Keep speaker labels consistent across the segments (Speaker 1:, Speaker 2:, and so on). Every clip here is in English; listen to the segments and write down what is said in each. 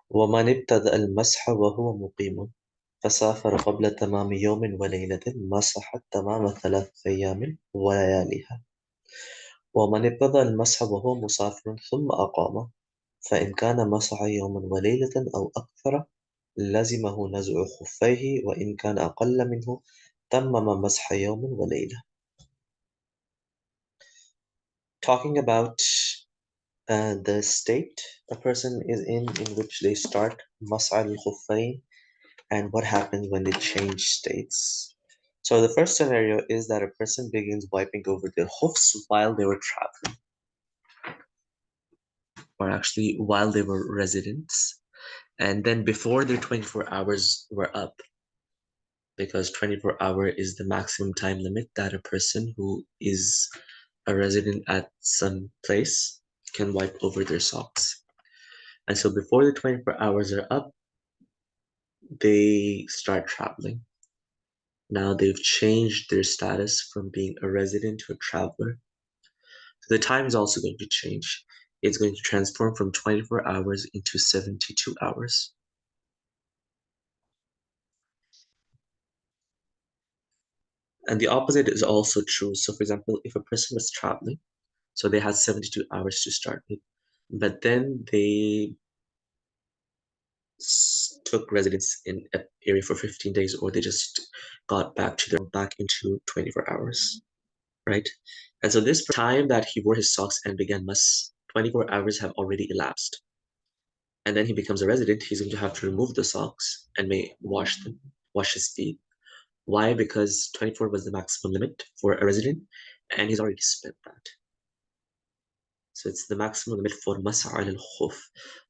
Speaker 1: ومن ابتدأ المسح وهو مقيم فسافر قبل تمام يوم وليلة مسح تمام 3 أيام ولياليها. ومن ابتدأ المسح وهو مسافر ثم أقام فإن كان مسح يوما وليلة أو أكثر لزمه نزع خفيه، وإن كان أقل منه تمم مسح يوم وليلة. Talking about the state a person is in which they start مسح الخفين and what happens when they change states. So the first scenario is that a person begins wiping over their hoofs while they were traveling, or actually while they were residents, and then before their 24 hours were up, because 24-hour is the maximum time limit that a person who is a resident at some place can wipe over their socks. And so before the 24 hours are up, they start traveling. Now they've changed their status from being a resident to a traveler. So the time is also going to change. It's going to transform from 24 hours into 72 hours. And the opposite is also true. So for example, if a person was traveling, so they had 72 hours to start with, but then they took residence in an area for 15 days, or they just got back into 24 hours, right? And so this time that he wore his socks and began must 24 hours have already elapsed. And then he becomes a resident, he's going to have to remove the socks and may wash them, wash his feet. Why? Because 24 was the maximum limit for a resident, and he's already spent that. So it's the maximum limit for Masa al-Khuf.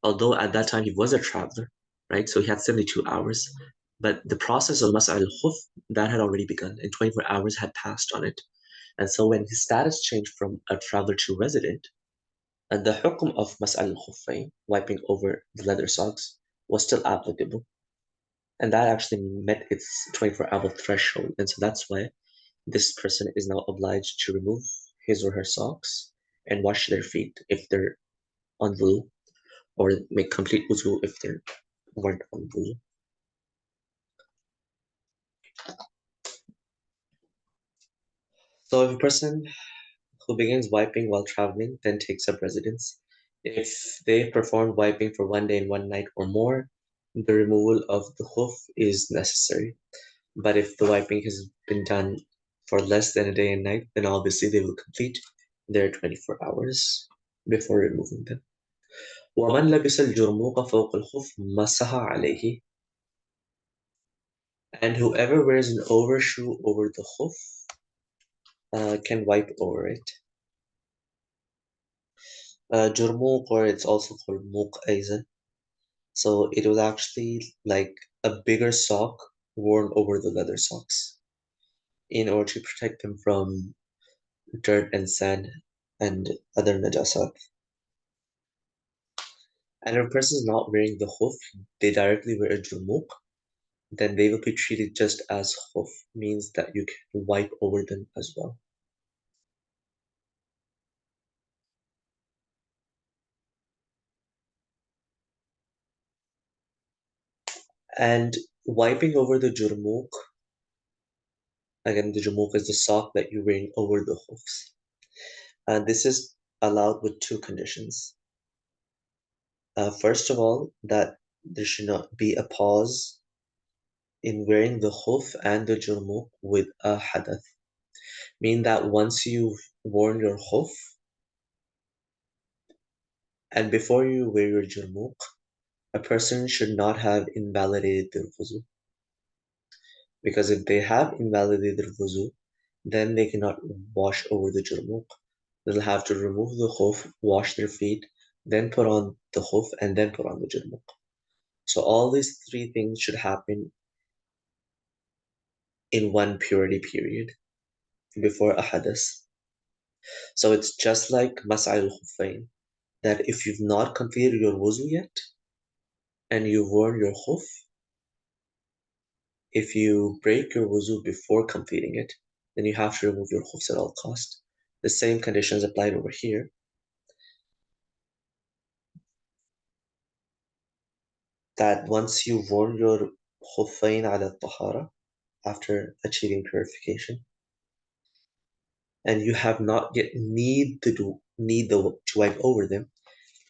Speaker 1: Although at that time he was a traveler, right? So he had 72 hours. But the process of Masa al-Khuf, that had already begun, and 24 hours had passed on it. And so when his status changed from a traveler to resident, and the hukum of Masa al-Khuffain, wiping over the leather socks, was still applicable. And that actually met its 24-hour threshold. And so that's why this person is now obliged to remove his or her socks and wash their feet if they're on wudu, or make complete wudu if they weren't on wudu. So if a person who begins wiping while traveling then takes up residence, if they performed wiping for 1 day and 1 night or more, the removal of the khuf is necessary. But if the wiping has been done for less than a day and night, then obviously they will complete their 24 hours before removing them. ومن لبس الجرموق فوق الخف مسح عليه. And whoever wears an overshoe over the khuf can wipe over it. Jurmuq, or it's also called muq aizen. So it was actually like a bigger sock worn over the leather socks in order to protect them from dirt and sand and other najasat. And if a person is not wearing the khuf, they directly wear a jurmuq, then they will be treated just as khuf, means that you can wipe over them as well. And wiping over the jurmuq, again, the jurmuq is the sock that you're wearing over the hoofs. And this is allowed with two conditions. First of all, that there should not be a pause in wearing the khuf and the jurmuq with a hadath. Meaning that once you've worn your khuf, and before you wear your jurmuq, a person should not have invalidated their wuzu. Because if they have invalidated their wuzu, then they cannot wash over the jurmuq. They'll have to remove the khuf, wash their feet, then put on the khuf, and then put on the jurmuq. So all these three things should happen in one purity period before a hadath. So it's just like Mas'al al-Khuffain, that if you've not completed your wuzu yet, and you've worn your khuf, if you break your wuzu before completing it, then you have to remove your khufs at all cost. The same conditions applied over here. that once you've worn your Khuffain ala Tahara after achieving purification, and you have not yet to wipe over them,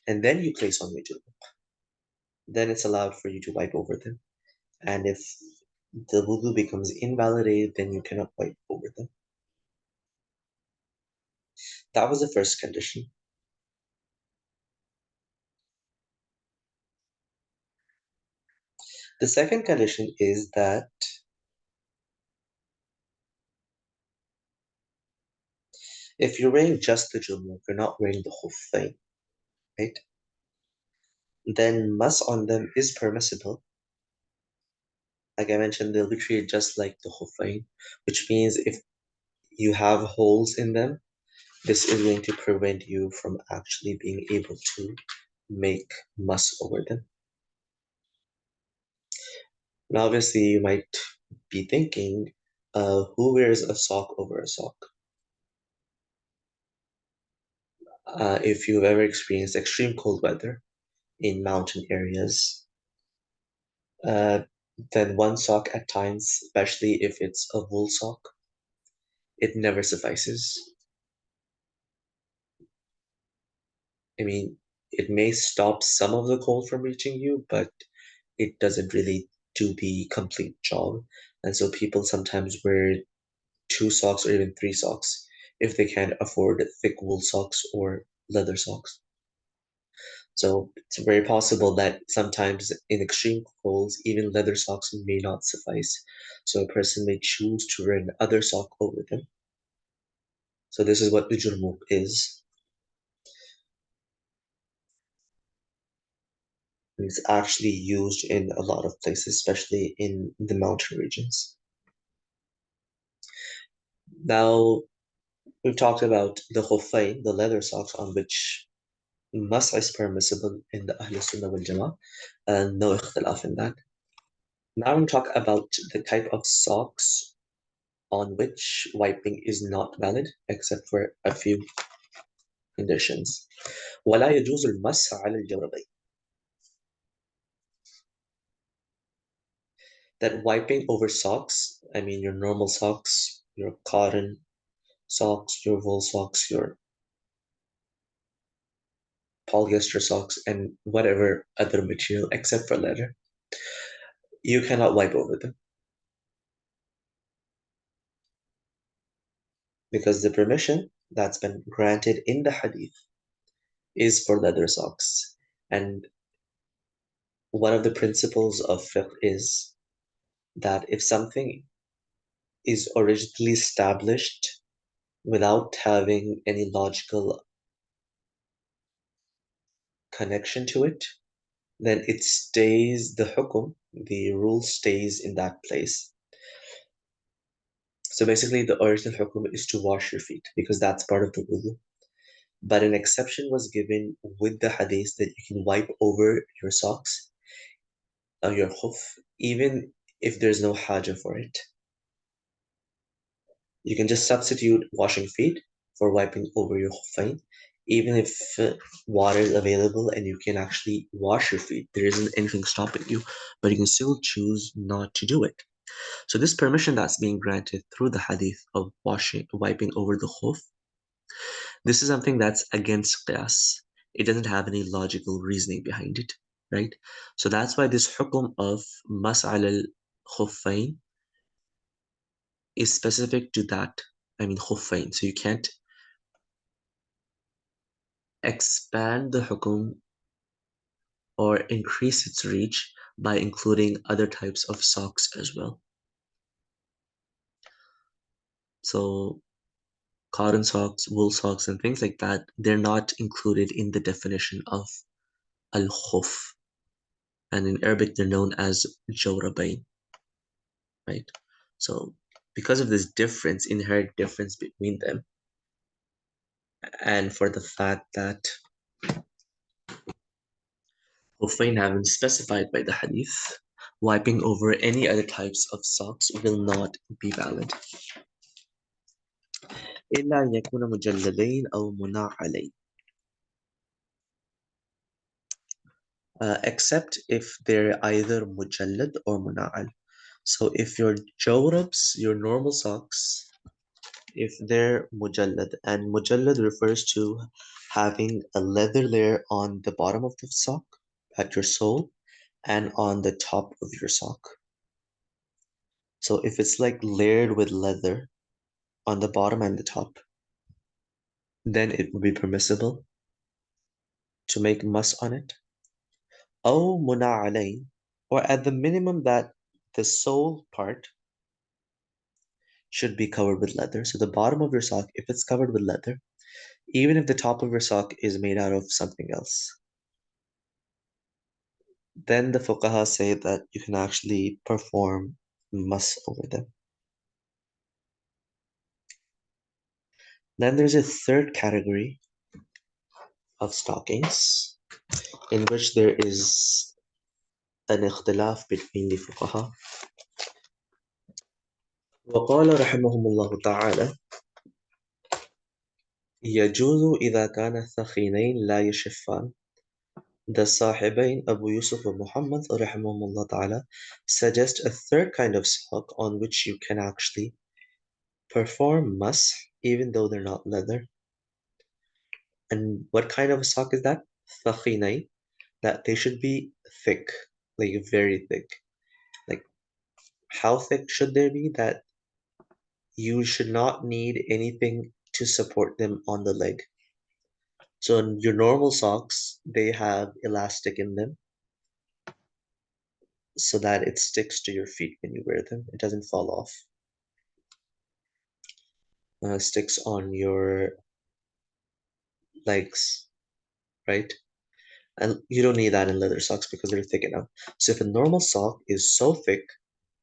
Speaker 1: and then you place on your junub, then it's allowed for you to wipe over them. And if the wudu becomes invalidated, then you cannot wipe over them. That was the first condition. The second condition is that if you're wearing just the junub, you're not wearing the khuffain, right? Then mas on them is permissible. Like I mentioned, they'll be treated just like the khuffain, which means if you have holes in them, this is going to prevent you from actually being able to make mas over them. Now, obviously, you might be thinking, who wears a sock over a sock? If you've ever experienced extreme cold weather in mountain areas, uh, then one sock at times, especially if it's a wool sock, it never suffices. I mean, it may stop some of the cold from reaching you, but it doesn't really do the complete job. And so people sometimes wear two socks or even three socks if they can't afford thick wool socks or leather socks. So it's very possible that sometimes in extreme colds, even leather socks may not suffice. So a person may choose to wear another sock over them. So this is what the jurmuk is. It's actually used in a lot of places, especially in the mountain regions. Now, we've talked about the khuffain, the leather socks on which mas is permissible in the Ahl Sunnah wal Jama'ah, and no ikhtilaf in that. Now we talk about the type of socks on which wiping is not valid, except for a few conditions. ولا يجوز المسح على الجوربين. That wiping over socks, I mean your normal socks, your cotton socks, your wool socks, your polyester socks, and whatever other material except for leather, you cannot wipe over them. Because the permission that's been granted in the hadith is for leather socks. And one of the principles of fiqh is that if something is originally established without having any logical connection to it, then it stays, the hukum, the rule stays in that place. So basically, the original hukum is to wash your feet because that's part of the wudu. But an exception was given with the hadith that you can wipe over your socks or your khuf, even if there's no haja for it. You can just substitute washing feet for wiping over your khuffain, even if water is available and you can actually wash your feet. There isn't anything stopping you, but you can still choose not to do it. So this permission that's being granted through the hadith of wiping over the khuf, this is something that's against qiyas. It doesn't have any logical reasoning behind it, right? So that's why this hukum of mas'al al-khuffain is specific to that. I mean, khuffain. So you can't expand the hukum or increase its reach by including other types of socks as well. So cotton socks, wool socks, and things like that, they're not included in the definition of al-khuf. And in Arabic, they're known as jawrabain, right? So because of this difference, inherent difference between them, and for the fact that Khuffain have been specified by the hadith, wiping over any other types of socks will not be valid. إلا أن يكون مجلدين أو منعلين. except if they're either mujallad or muna'al. So if your jawrabs, your normal socks, if they're mujallad, and mujallad refers to having a leather layer on the bottom of the sock, at your sole, and on the top of your sock. So if it's like layered with leather on the bottom and the top, then it would be permissible to make mas on it. أو منعلين, or at the minimum that the sole part should be covered with leather. So the bottom of your sock, if it's covered with leather, even if the top of your sock is made out of something else, then the fuqaha say that you can actually perform mas over them. Then there's a third category of stockings in which there is an ikhtilaf between the fuqaha. وقال رحمهم الله تعالى يجوز إذا كان الثخينين لا يشفان. The Sahibain Abu Yusuf and Muhammad rahimahumullah ta'ala suggest a third kind of sock on which you can actually perform masah even though they're not leather. And what kind of a sock is that? Thakhinay, that they should be thick, like very thick. Like how thick should they be? That you should not need anything to support them on the leg. So in your normal socks, they have elastic in them so that it sticks to your feet when you wear them. It doesn't fall off. Sticks on your legs, right? And you don't need that in leather socks because they're thick enough. So if a normal sock is so thick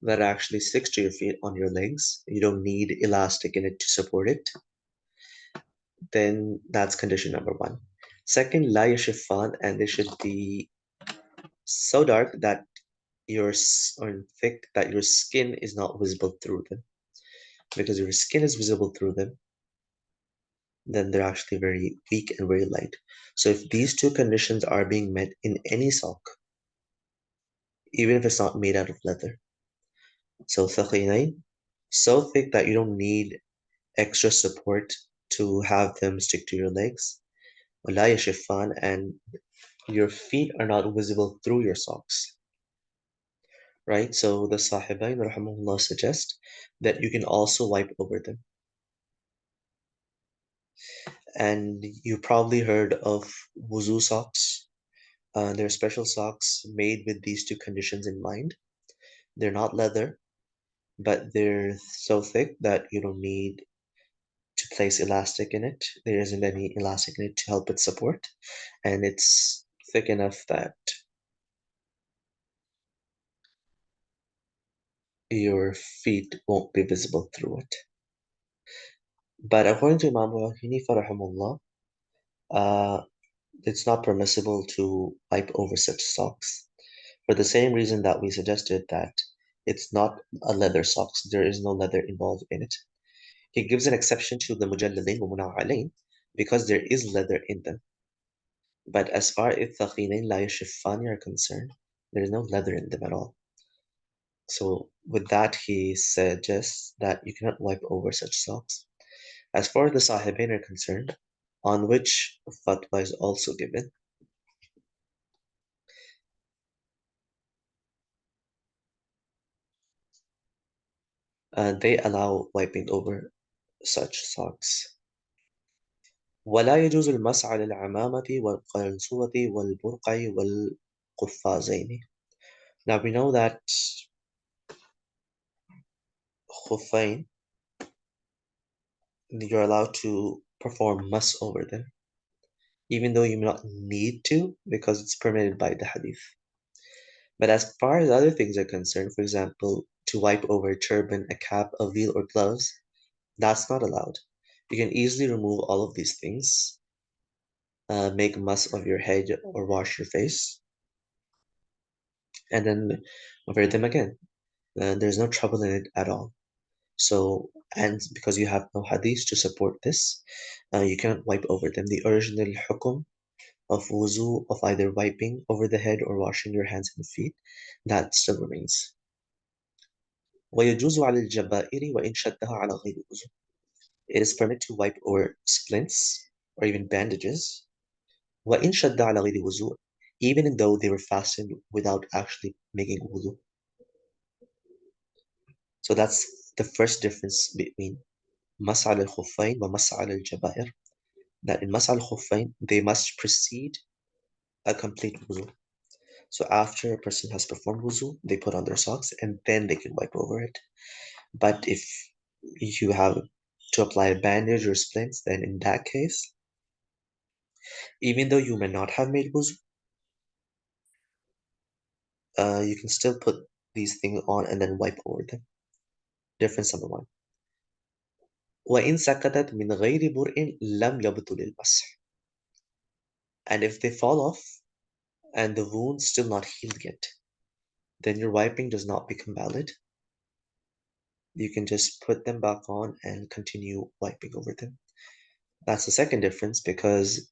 Speaker 1: that it actually sticks to your feet on your legs, you don't need elastic in it to support it, then that's condition number one. Second, la yashifan, and they should be so dark that or thick that your skin is not visible through them. Because if your skin is visible through them, then they're actually very weak and very light. So if these two conditions are being met in any sock, even if it's not made out of leather, so thaqinain, so thick that you don't need extra support to have them stick to your legs, wala yashifan, and your feet are not visible through your socks, right? So the Sahibain rahimahullah suggest that you can also wipe over them. And you probably heard of wuzu socks. They're special socks made with these two conditions in mind. They're not leather, but they're so thick that you don't need to place elastic in it. There isn't any elastic in it to help it support, and it's thick enough that your feet won't be visible through it. But according to Imam Abu Hanifa rahimahullah, it's not permissible to wipe over such socks for the same reason that we suggested that it's not a leather socks. There is no leather involved in it. He gives an exception to the mujalladain wa muna'alain because there is leather in them. But as far as thaqinain la yashifani are concerned, there is no leather in them at all. So with that, he suggests that you cannot wipe over such socks. As far as the sahibain are concerned, on which fatwa is also given, they allow wiping over such socks. ولا يجوز المسح على العمامة والقرنسوة والبرقع والقفازين. Now we know that Khuffain, you're allowed to perform mas over them, even though you may not need to because it's permitted by the hadith. But as far as other things are concerned, for example, to wipe over a turban, a cap, a veil, or gloves, that's not allowed. You can easily remove all of these things, make mas of your head or wash your face, and then wear them again. There's no trouble in it at all. So, and because you have no hadith to support this, you cannot wipe over them. The original hukum of wuzu, of either wiping over the head or washing your hands and feet, that still remains. ويجوز على الجبائر وإن شدها على غير وضوء. It is permitted to wipe over splints or even bandages. وإن شد على غير وضوء, even though they were fastened without actually making wudu. So that's the first difference between مسح على الخفين ومسح على الجبائر. That in مسح على الخفين, they must precede a complete wudu. So after a person has performed wuzu, they put on their socks and then they can wipe over it. But if you have to apply a bandage or splints, then in that case, even though you may not have made wuzu, you can still put these things on and then wipe over them. Difference number one. وإن سكتت من غير برء لم يبطل المسح. And if they fall off and the wound's still not healed yet, then your wiping does not become valid. You can just put them back on and continue wiping over them. That's the second difference, because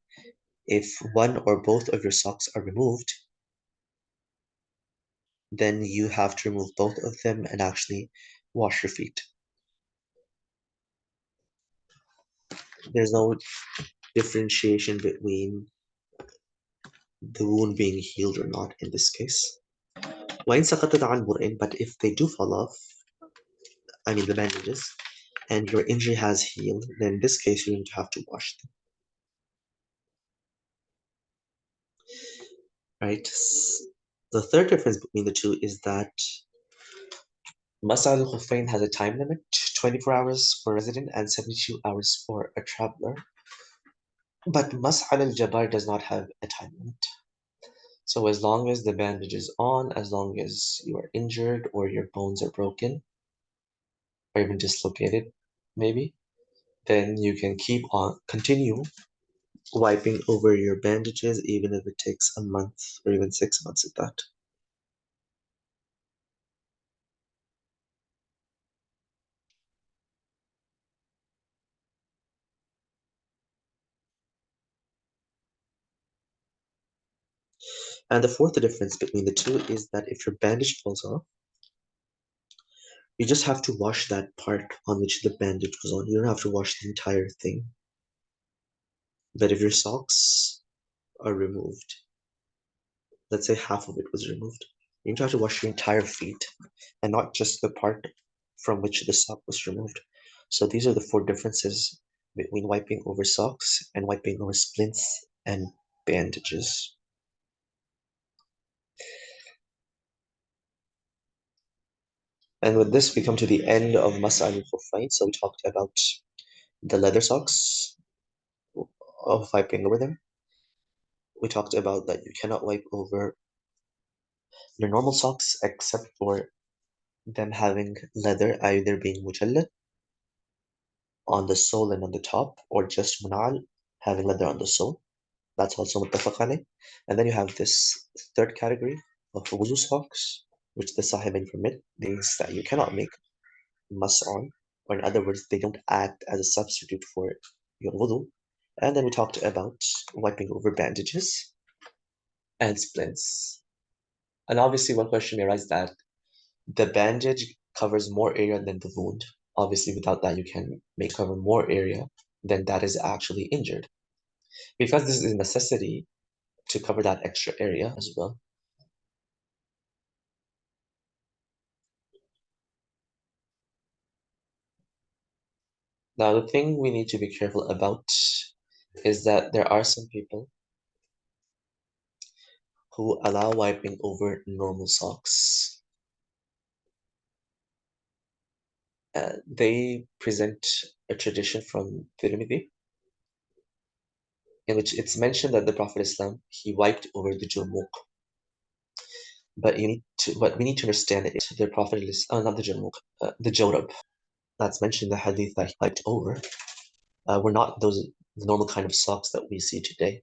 Speaker 1: if one or both of your socks are removed, then you have to remove both of them and actually wash your feet. There's no differentiation between the wound being healed or not in this case. وإن سقطت عن برء, but if they do fall off, I mean the bandages, and your injury has healed, then in this case you don't have to wash them. Right? The third difference between the two is that Masal al-Khuffain has a time limit, 24 hours for a resident and 72 hours for a traveler. But Mas'al al-Jabar does not have a time limit. So as long as the bandage is on, as long as you are injured or your bones are broken, or even dislocated, maybe, then you can continue wiping over your bandages, even if it takes a month or even 6 months at that. And the fourth difference between the two is that if your bandage falls off, you just have to wash that part on which the bandage was on. You don't have to wash the entire thing. But if your socks are removed, let's say half of it was removed, you have to wash your entire feet and not just the part from which the sock was removed. So these are the four differences between wiping over socks and wiping over splints and bandages. And with this, we come to the end of Mas'al al-Khuffain. So we talked about the leather socks, of wiping over them. We talked about that you cannot wipe over your normal socks except for them having leather, either being mujallad on the sole and on the top, or just munal, having leather on the sole. That's also muttafaq alayh. And then you have this third category of wuzu socks, which the Sahibain permit, things that you cannot make mas on, or in other words, they don't act as a substitute for your wudu. And then we talked about wiping over bandages and splints. And obviously, one question may arise that the bandage covers more area than the wound. Obviously, without that, you can make cover more area than that is actually injured. Because this is a necessity to cover that extra area as well. Now, the thing we need to be careful about is that there are some people who allow wiping over normal socks. They present a tradition from Tirmidhi in which it's mentioned that the Prophet Islam, he wiped over the jurmuq. But what we need to understand is the Prophet is not the jurmuq, the jawrab. That's mentioned in the hadith that he wiped over. Were not those normal kind of socks that we see today.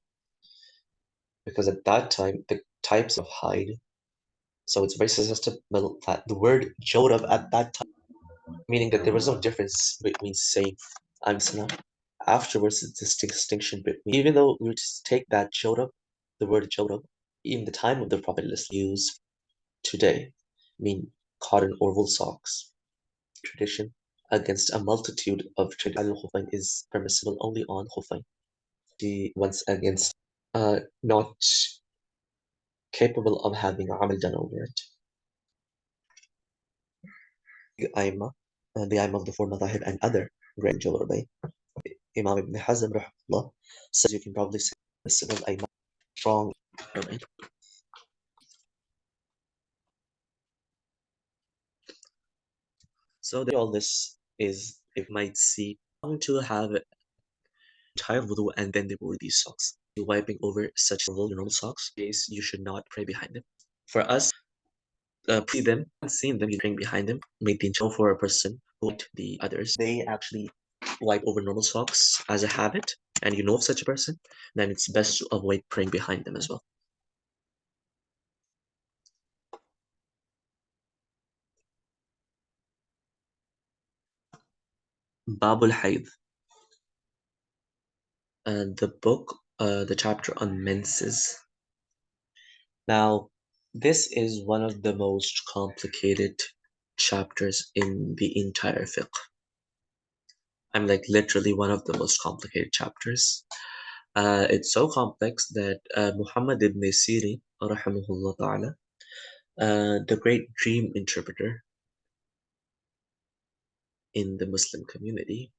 Speaker 1: Because at that time, the types of hide, so it's very susceptible that the word jawrab at that time, meaning that there was no difference between saying I'm Islam. Afterwards, it's this distinction between, even though we just take that jawrab the word jawrab in the time of the Prophet used today mean cotton or wool socks. Tradition against a multitude of tradition. Al-Khuffain is permissible only on Khuffain. She once against not capable of having amal done over it. The Aima of the four madhahib and other great Jawrabi. Imam Ibn Hazm rahimahullah says you can probably say permissible Aima strong. Right? So all this is it might see to have entire wudu and then they wore these socks. You're wiping over such normal socks, case you should not pray behind them. For us, see them, seeing them, you praying behind them, make the intro for a person who like the others. They actually wipe over normal socks as a habit, and you know of such a person, then it's best to avoid praying behind them as well. Babul Haydh, the book, the chapter on menses. Now, this is one of the most complicated chapters in the entire fiqh. I'm like literally one of the most complicated chapters. It's so complex that Muhammad ibn Siri, rahimahullah ta'ala, the great dream interpreter in the Muslim community,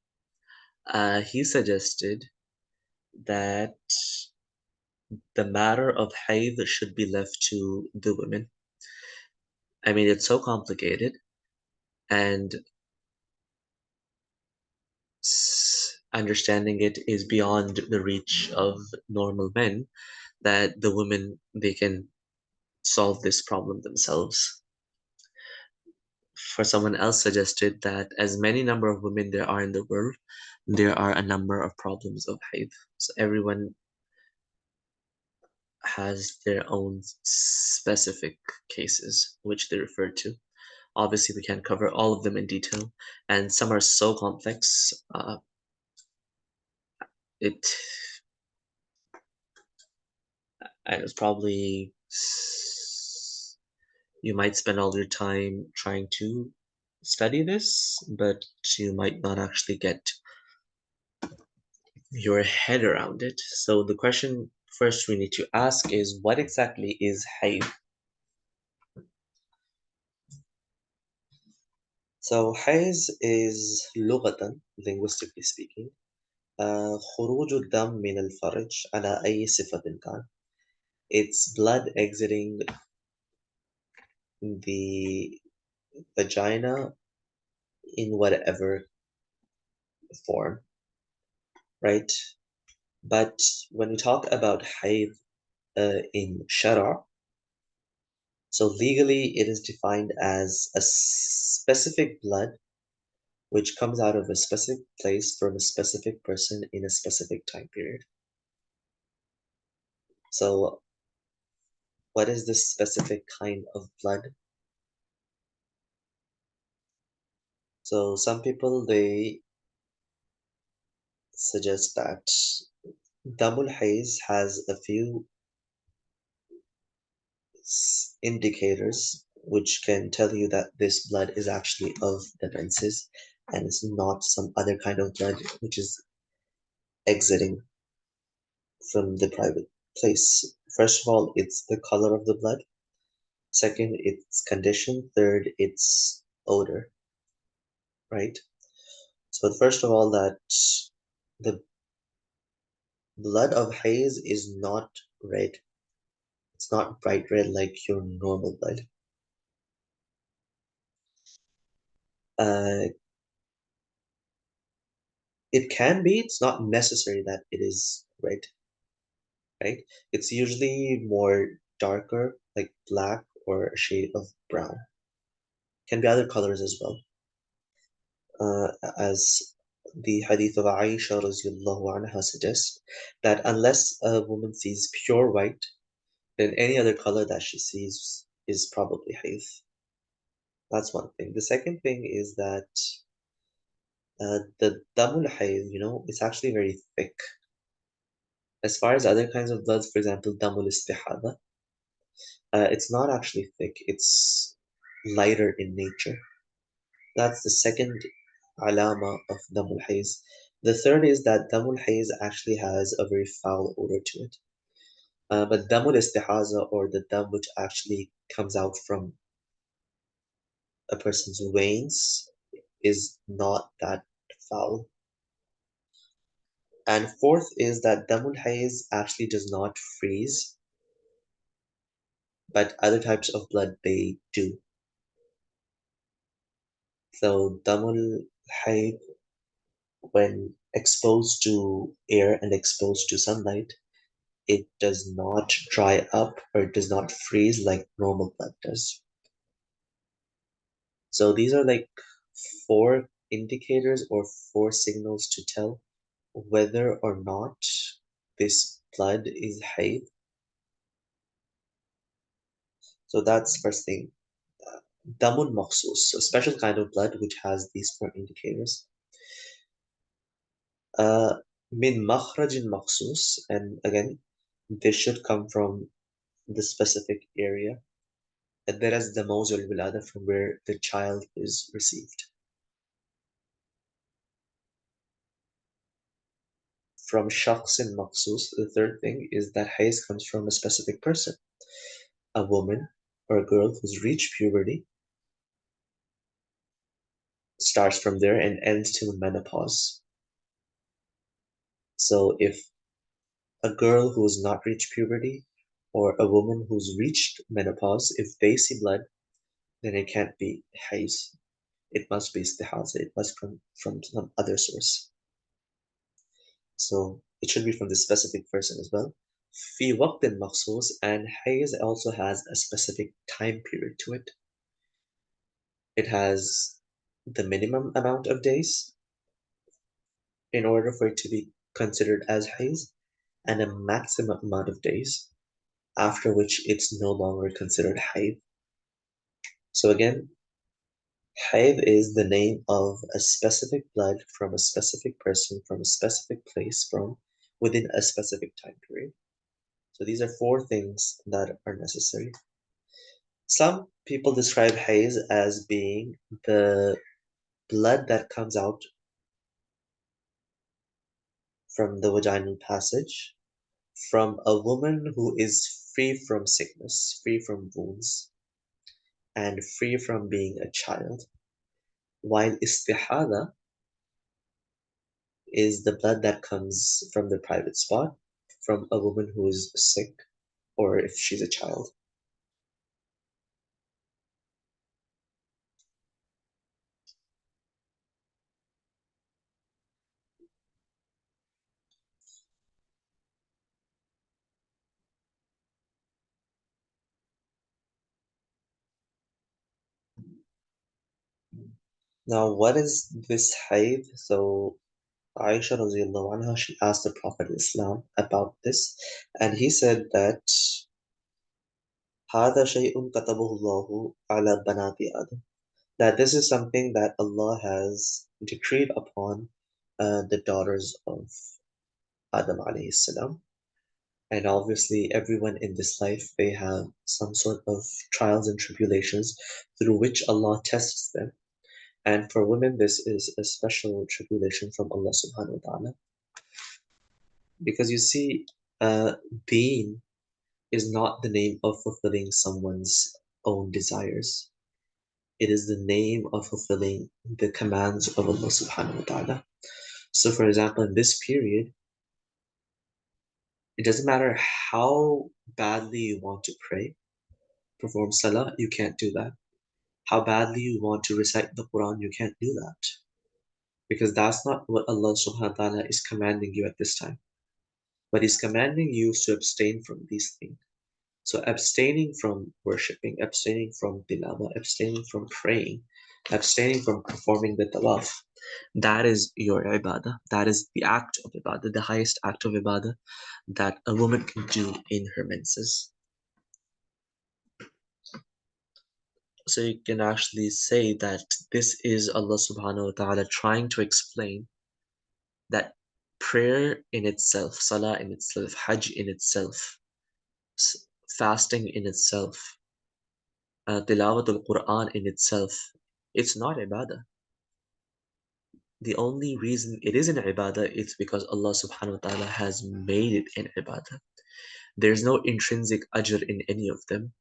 Speaker 1: he suggested that the matter of Haydh should be left to the women. I mean, it's so complicated, and understanding it is beyond the reach of normal men, that the women, they can solve this problem themselves. For someone else suggested that as many number of women there are in the world, there are a number of problems of Haydh. So everyone has their own specific cases which they refer to. Obviously, we can't cover all of them in detail, and some are so complex. It and it's probably you might spend all your time trying to study this, but you might not actually get your head around it. So the question first we need to ask is what exactly is hayd? So hayd is لغة, linguistically speaking, خروج الدم من الفرج على أي صفة كان. It's blood exiting the vagina in whatever form, right? But when we talk about hayd in Shara, so legally it is defined as a specific blood which comes out of a specific place from a specific person in a specific time period. So what is this specific kind of blood? So some people, they suggest that Damul Hayz has a few indicators which can tell you that this blood is actually of the menses and it's not some other kind of blood which is exiting from the private place. First of all, it's the color of the blood. Second, its condition. Third, its odor, right? So first of all, that the blood of Hayz is not red. It's not bright red like your normal blood. Uh, it can be, it's not necessary that it is red, right? It's usually more darker, like black or a shade of brown. Can be other colors as well. As the hadith of Aisha radiallahu anha suggests, that unless a woman sees pure white, then any other color that she sees is probably hayd. That's one thing. The second thing is that the damul hayd, it's actually very thick. As far as other kinds of bloods, for example, damul istihada, it's not actually thick, it's lighter in nature. That's the second alama of damul hayz. The third is that damul hayz actually has a very foul odor to it. But damul istihaza, or the dam which actually comes out from a person's veins, is not that foul. And fourth is that damul hayz actually does not freeze, but other types of blood they do. So damul hayz, when exposed to air and exposed to sunlight, it does not dry up or it does not freeze like normal blood does. So these are like four indicators or four signals to tell whether or not this blood is Hayd. So that's first thing. Damun makhsus, a special kind of blood which has these four indicators. Min makhrajin makhsus, and again, this should come from the specific area. And there is the mawzul wilada, from where the child is received. From shakhsin makhsus, the third thing is that Hayz comes from a specific person, a woman or a girl who's reached puberty, starts from there and ends till menopause. So if a girl who's not reached puberty or a woman who's reached menopause, if they see blood, then it can't be Hayz. It must be istihaza. It must come from some other source. So it should be from the specific person as well. Fi waqtin makhsus, and Hayz also has a specific time period to it. It has the minimum amount of days in order for it to be considered as Hayz, and a maximum amount of days, after which it's no longer considered Hayd. So again, Hayd is the name of a specific blood from a specific person, from a specific place, from within a specific time period. So these are four things that are necessary. Some people describe Hayd as being the blood that comes out from the vaginal passage from a woman who is free from sickness, free from wounds, and free from being a child. While istihada is the blood that comes from the private spot, from a woman who is sick, or if she's a child. Now, what is this hayd? So Aisha radiallahu anha, she asked the Prophet Islam about this, and he said that هذا شيء كتبه الله على بنات آدم, that this is something that Allah has decreed upon the daughters of Adam alayhi salam. And obviously, everyone in this life, they have some sort of trials and tribulations through which Allah tests them. And for women, this is a special tribulation from Allah subhanahu wa ta'ala. Because you see, deen is not the name of fulfilling someone's own desires. It is the name of fulfilling the commands of Allah subhanahu wa ta'ala. So, for example, in this period, it doesn't matter how badly you want to pray, perform salah, you can't do that. How badly you want to recite the Quran, you can't do that. Because that's not what Allah subhanahu wa ta'ala is commanding you at this time. But He's commanding you to abstain from these things. So abstaining from worshipping, abstaining from tilawah, abstaining from praying, abstaining from performing the tawaf, that is your ibadah. That is the act of ibadah, the highest act of ibadah that a woman can do in her menses. So you can actually say that this is Allah subhanahu wa ta'ala trying to explain that prayer in itself, salah in itself, hajj in itself, fasting in itself, tilawatul Quran in itself, it's not ibadah. The only reason it is an ibadah is because Allah subhanahu wa ta'ala has made it an ibadah. There's no intrinsic ajr in any of them.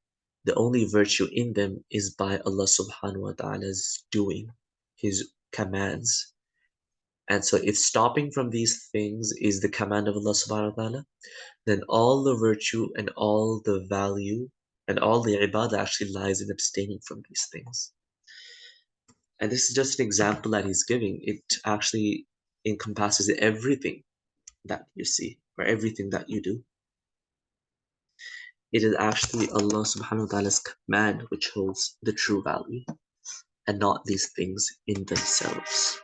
Speaker 1: The only virtue in them is by Allah subhanahu wa ta'ala's doing, His commands. And so if stopping from these things is the command of Allah subhanahu wa ta'ala, then all the virtue and all the value and all the ibadah actually lies in abstaining from these things. And this is just an example that he's giving. It actually encompasses everything that you see or everything that you do. It is actually Allah subhanahu wa ta'ala's command which holds the true value and not these things in themselves.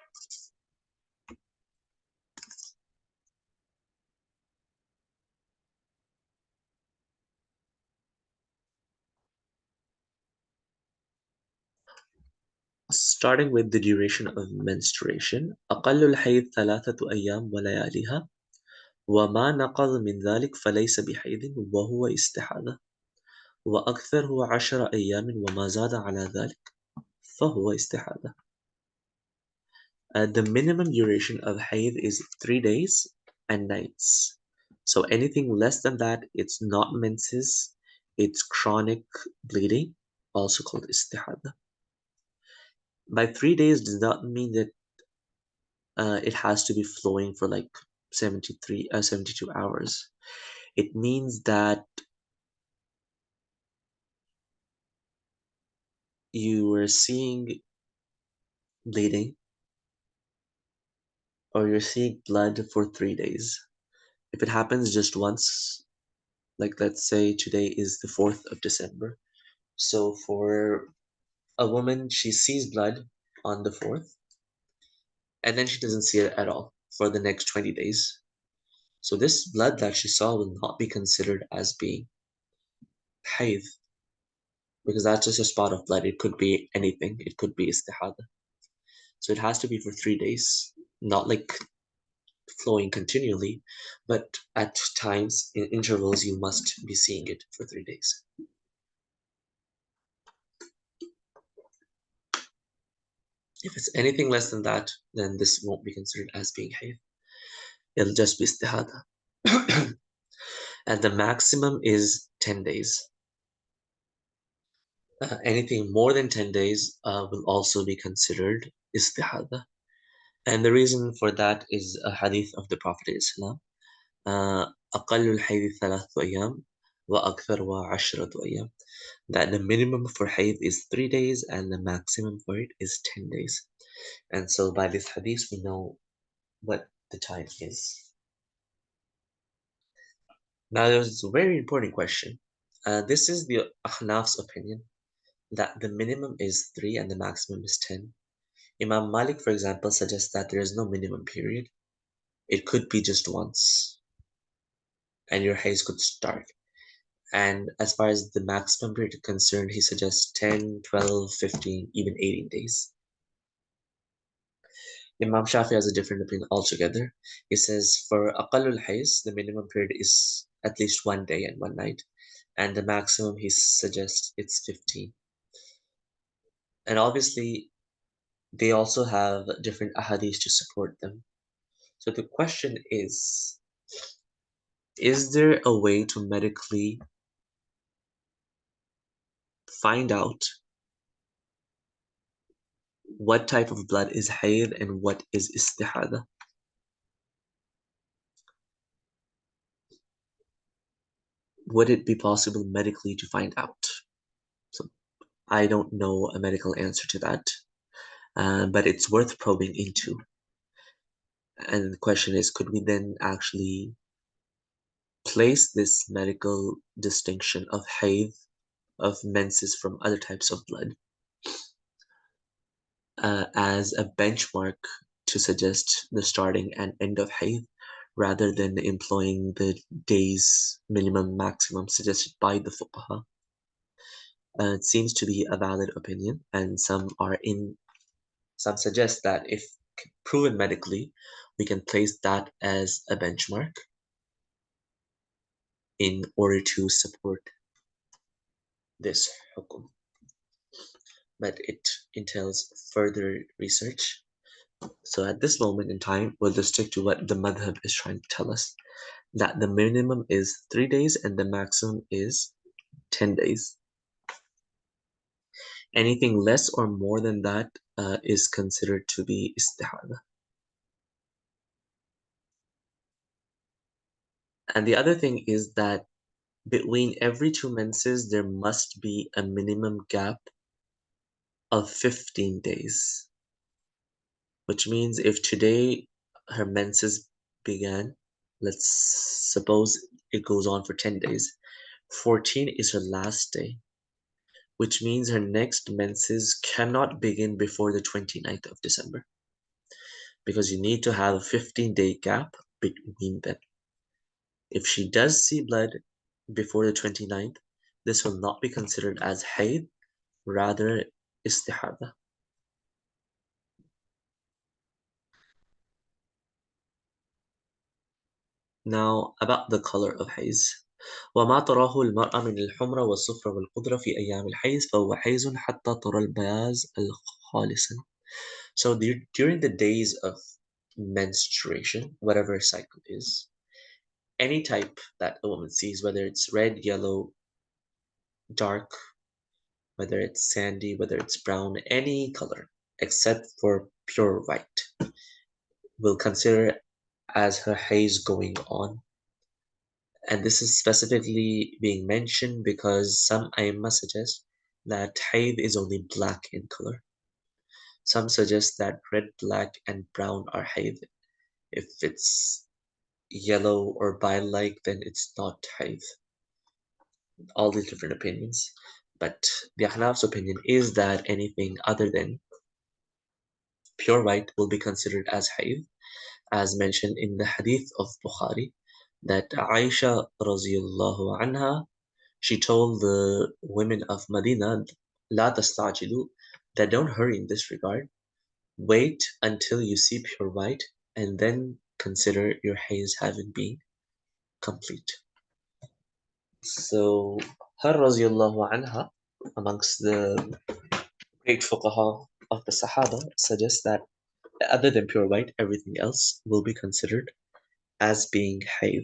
Speaker 1: Starting with the duration of menstruation, أقل الحيض 3 أيام ولياليها وما نقض من ذلك فليس بحيض وهو استحاضة وأكثره 10 أيام وما زاد على ذلك فهو استحاضة. The minimum duration of Haydh is 3 days and nights. So anything less than that, it's not menses, it's chronic bleeding, also called istihada. By 3 days does not mean that it has to be flowing for like 72 hours. It means that you are seeing bleeding or you're seeing blood for 3 days. If it happens just once, like let's say today is the 4th of December. So for a woman, she sees blood on the 4th, and then she doesn't see it at all for the next 20 days. So this blood that she saw will not be considered as being hayd, because that's just a spot of blood. It could be anything. It could be istihada. So it has to be for 3 days, not like flowing continually, but at times, in intervals, you must be seeing it for 3 days. If it's anything less than that, then this won't be considered as being hayd. It'll just be istihada. And the maximum is 10 days. Anything more than 10 days will also be considered istihada. And the reason for that is a hadith of the Prophet Islam. أقل الحيض 3 أيام وأكثرها 10 أيام. That the minimum for hayd is 3 days and the maximum for it is 10 days. And so by this hadith we know what the time is. Now there's a very important question. This is the Ahnaf's opinion, that the minimum is 3 and the maximum is 10. Imam Malik, for example, suggests that there is no minimum period. It could be just once, and your haze could start. And as far as the maximum period is concerned, he suggests 10, 12, 15, even 18 days. Imam Shafi has a different opinion altogether. He says for Aqallul Hays, the minimum period is at least 1 day and 1 night, and the maximum he suggests it's 15. And obviously, they also have different ahadith to support them. So the question is there a way to medically find out what type of blood is hayd and what is istihada? Would it be possible medically to find out? So I don't know a medical answer to that, but it's worth probing into. And the question is, could we then actually place this medical distinction of hayd, of menses from other types of blood, as a benchmark to suggest the starting and end of hayd, rather than employing the days minimum maximum suggested by the fuqaha? It seems to be a valid opinion, and some suggest that if proven medically, we can place that as a benchmark in order to support this hukum. But it entails further research. So at this moment in time, we'll just stick to what the madhab is trying to tell us, that the minimum is 3 days and the maximum is 10 days. Anything less or more than that is considered to be istihada. And the other thing is that between every 2 menses, there must be a minimum gap of 15 days. Which means if today her menses began, let's suppose it goes on for 10 days. 14 is her last day, which means her next menses cannot begin before the 29th of December, because you need to have a 15-day gap between them. If she does see blood before the 29th, this will not be considered as Haydh, rather istihada. Now, about the color of Haydh. وما تراه المرأة من الحمرة والصفرة والقدرة في أيام الحيض فهو حيض حتى ترى البياض الخالص. So during the days of menstruation, whatever a cycle is, any type that a woman sees, whether it's red, yellow, dark, whether it's sandy, whether it's brown, any color except for pure white, will consider as her haze going on. And this is specifically being mentioned because some Aimma suggest that Haydh is only black in color. Some suggest that red, black, and brown are Haydh. If it's yellow or bile-like, then it's not Haydh. All these different opinions. But the Ahnaf's opinion is that anything other than pure white will be considered as Haydh, as mentioned in the hadith of Bukhari, that Aisha radiallahu anha, she told the women of Medina, لا تستعجلوا, that don't hurry in this regard. Wait until you see pure white and then consider your haze having been complete. So, her radiallahu anha, amongst the great fuqaha of the Sahaba, suggests that other than pure white, everything else will be considered as being hayd.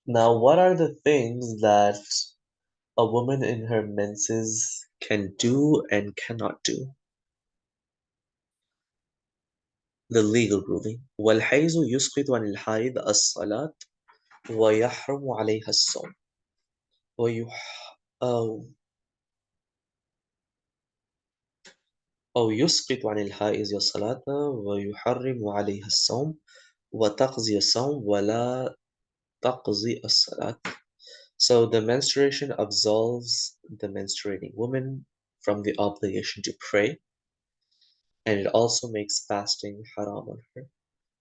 Speaker 1: Now, what are the things that a woman in her menses can do and cannot do? The legal ruling. والحيض يسقط عن الحائض الصلاة ويحرم عليها الصوم. أو يسقط عن الحائض الصلاة ويحرم عليها الصوم وتقضي الصوم ولا تقضي الصلاة. So the menstruation absolves the menstruating woman from the obligation to pray, and it also makes fasting haram on her,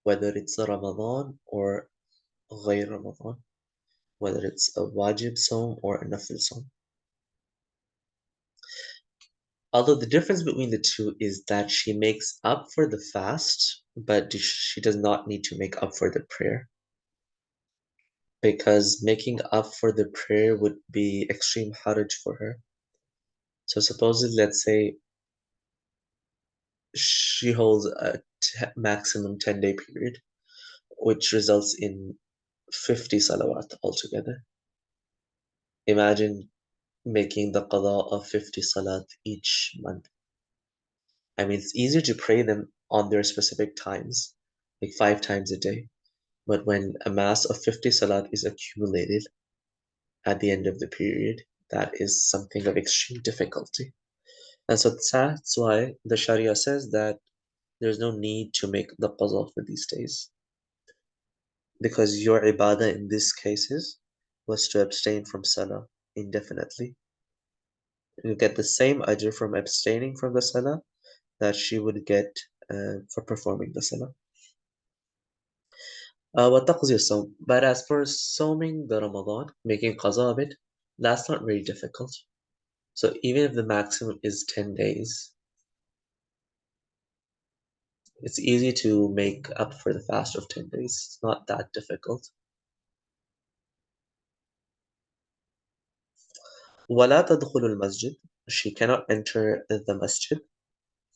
Speaker 1: whether it's a Ramadan or غير Ramadan, whether it's a wajib sawm or a nafil sawm. Although the difference between the two is that she makes up for the fast, but she does not need to make up for the prayer. Because making up for the prayer would be extreme haraj for her. So supposedly, let's say she holds a maximum 10-day period, which results in 50 salawat altogether. Imagine making the qada of 50 salat each month. I mean, it's easier to pray them on their specific times, like 5 times a day. But when a mass of 50 salat is accumulated at the end of the period, that is something of extreme difficulty. And so that's why the Sharia says that there's no need to make the qada for these days. Because your ibadah in these cases was to abstain from salah indefinitely. You get the same ajr from abstaining from the salah that she would get for performing the salah. وتقضي الصوم. But as for sawming the Ramadan, making qaza of it, that's not very difficult. So even if the maximum is 10 days, it's easy to make up for the fast of 10 days. It's not that difficult. ولا تدخل المسجد. She cannot enter the masjid,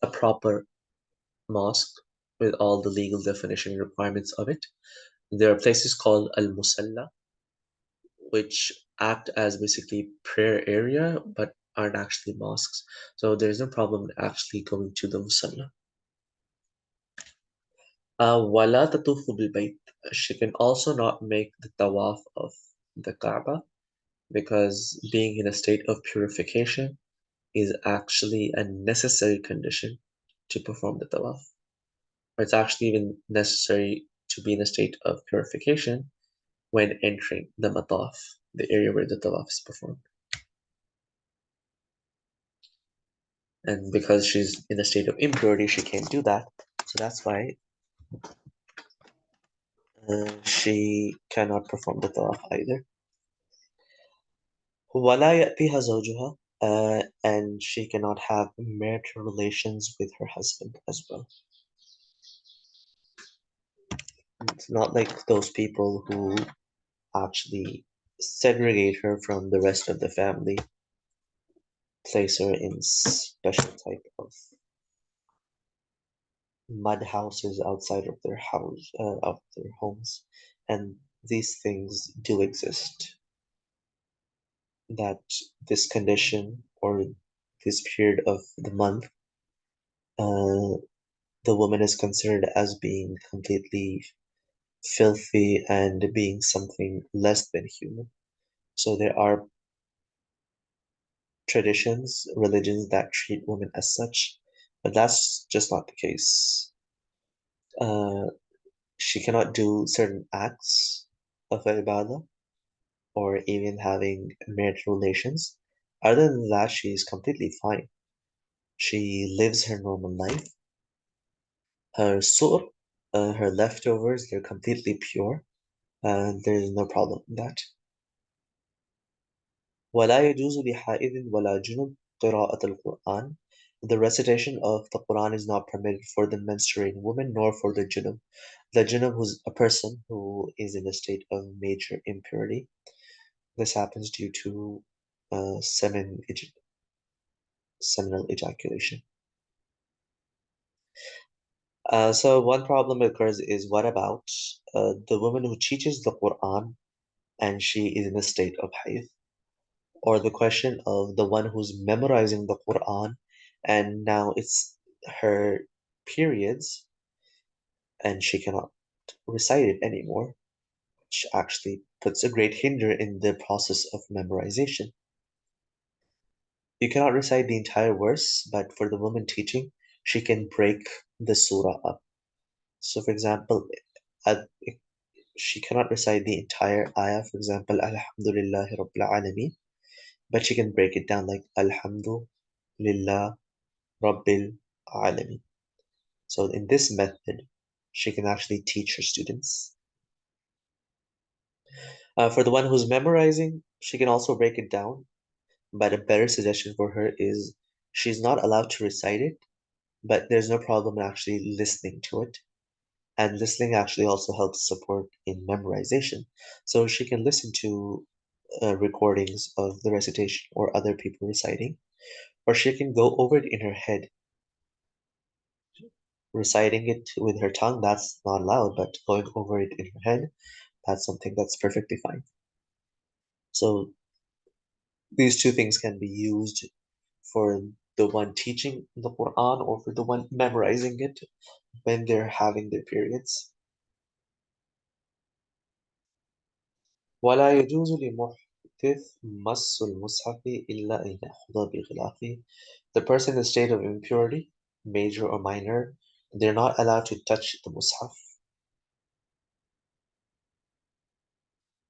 Speaker 1: a proper mosque with all the legal definition and requirements of it. There are places called al-musalla, which act as basically prayer area, but aren't actually mosques. So there's no problem actually going to the musalla. وَلَا تَطُوفُ بِالْبَيْتِ. She can also not make the tawaf of the Kaaba because being in a state of purification is actually a necessary condition to perform the tawaf. It's actually even necessary to be in a state of purification when entering the mataf, the area where the tawaf is performed. And because she's in a state of impurity, she can't do that. So that's why she cannot perform the tawaf either. وَلَا يَأْتِيهَا زَوْجُهَا, and she cannot have marital relations with her husband as well. It's not like those people who actually segregate her from the rest of the family, place her in special type of mud houses outside of their of their homes, and these things do exist. That this condition or this period of the month, uh, the woman is considered as being completely filthy and being something less than human. So there are traditions, religions that treat women as such, but that's just not the case. Uh, she cannot do certain acts of ibadah or even having marital relations. Other than that, she is completely fine. She lives her normal life. Her sur, her leftovers, they're completely pure. There's no problem in that. ولا يجوز لحائض ولا جنب قراءة القرآن. The recitation of the Quran is not permitted for the menstruating woman nor for the junub. The junub who's a person who is in a state of major impurity. This happens due to seminal ejaculation. So one problem occurs is what about the woman who teaches the Quran and she is in a state of hayd? Or the question of the one who's memorizing the Quran and now it's her periods and she cannot recite it anymore, which actually puts a great hinder in the process of memorization. You cannot recite the entire verse, but for the woman teaching, she can break the surah up. So, for example, uh, she cannot recite the entire ayah, for example, Alhamdulillahi Rabbil Alameen, but she can break it down like Alhamdulillah Rabbil Alameen. So, in this method, she can actually teach her students. For the one who's memorizing, she can also break it down, but a better suggestion for her is she's not allowed to recite it, but there's no problem in actually listening to it. And listening actually also helps support in memorization. So she can listen to recordings of the recitation or other people reciting, or she can go over it in her head. Reciting it with her tongue, that's not allowed, but going over it in her head, that's something that's perfectly fine. So these two things can be used for the one teaching the Quran or for the one memorizing it when they're having their periods. ولا يجوز لمحدث مس المصحف إلا أن يأخذ بغلافه. The person in a state of impurity, major or minor, they're not allowed to touch the mushaf.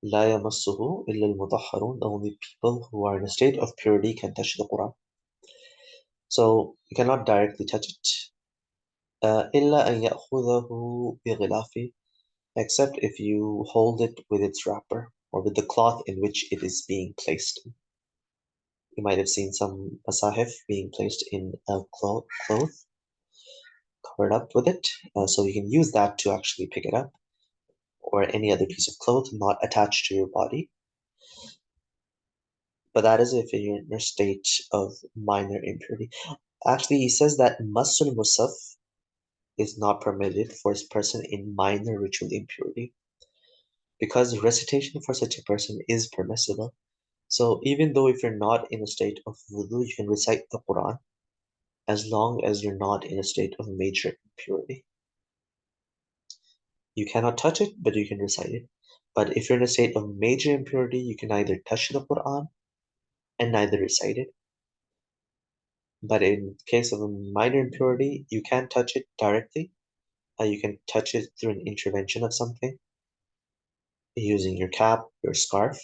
Speaker 1: لا يمسه إلا المطهرون. Only people who are in a state of purity can touch the Quran. So you cannot directly touch it. إلا أن يأخذه بغلافه. except if you hold it with its wrapper or with the cloth in which it is being placed. You might have seen some masahif being placed in a cloth covered up with it, so you can use that to actually pick it up, or any other piece of cloth not attached to your body. But that is if you're in a state of minor impurity. Actually, he says that masul musaf is not permitted for a person in minor ritual impurity, because recitation for such a person is permissible. So even though if you're not in a state of wudu, you can recite the Quran as long as you're not in a state of major impurity. You cannot touch it, but you can recite it. But if you're in a state of major impurity, you can neither touch the Quran and neither recite it. But in case of a minor impurity, you can touch it directly. You can touch it through an intervention of something, using your cap, your scarf,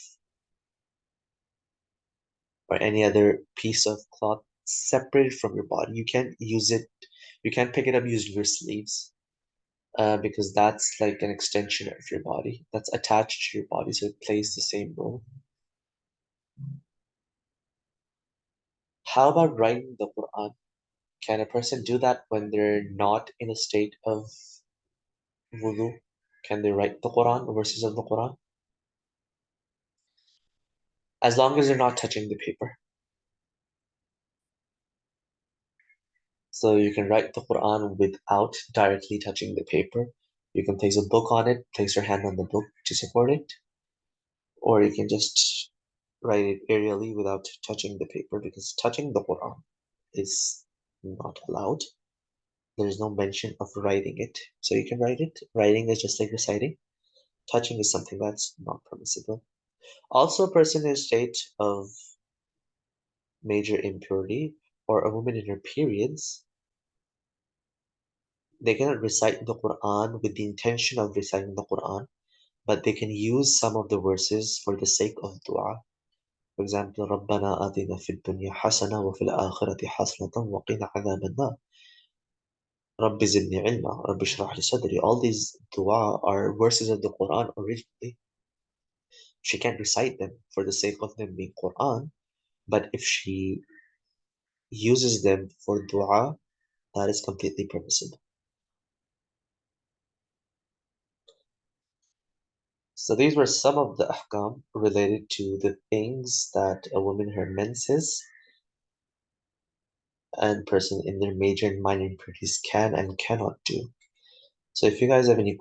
Speaker 1: or any other piece of cloth separated from your body. You can't use it, you can't pick it up using your sleeves, because that's like an extension of your body that's attached to your body, so it plays the same role. How about writing the Quran? Can a person do that when they're not in a state of wudu? Can they write the Quran, verses of the Quran? As long as they're not touching the paper. So you can write the Quran without directly touching the paper. You can place a book on it, place your hand on the book to support it, or you can just write it aerially without touching the paper, because touching the Quran is not allowed. There's no mention of writing it. So you can write it. Writing is just like reciting. Touching is something that's not permissible. Also, a person in a state of major impurity, or a woman in her periods, they cannot recite the Quran with the intention of reciting the Quran, but they can use some of the verses for the sake of dua. For example, رَبَّنَا آتِنَا فِي الدُّنْيَا حَسَنَةً وَفِي الْآخِرَةِ حَسَنَةً وَقِنَا عَذَابَ النَّارِ رَبِّ زِدْنِي عِلْمًا رَبِّ اشْرَحْ لِي صَدْرِي. All these dua are verses of the Quran originally. She can't recite them for the sake of them being Quran, but if she uses them for dua, that is completely permissible. So these were some of the ahkam related to the things that a woman in her menses and person in their major and minor impurities can and cannot do. So if you guys have any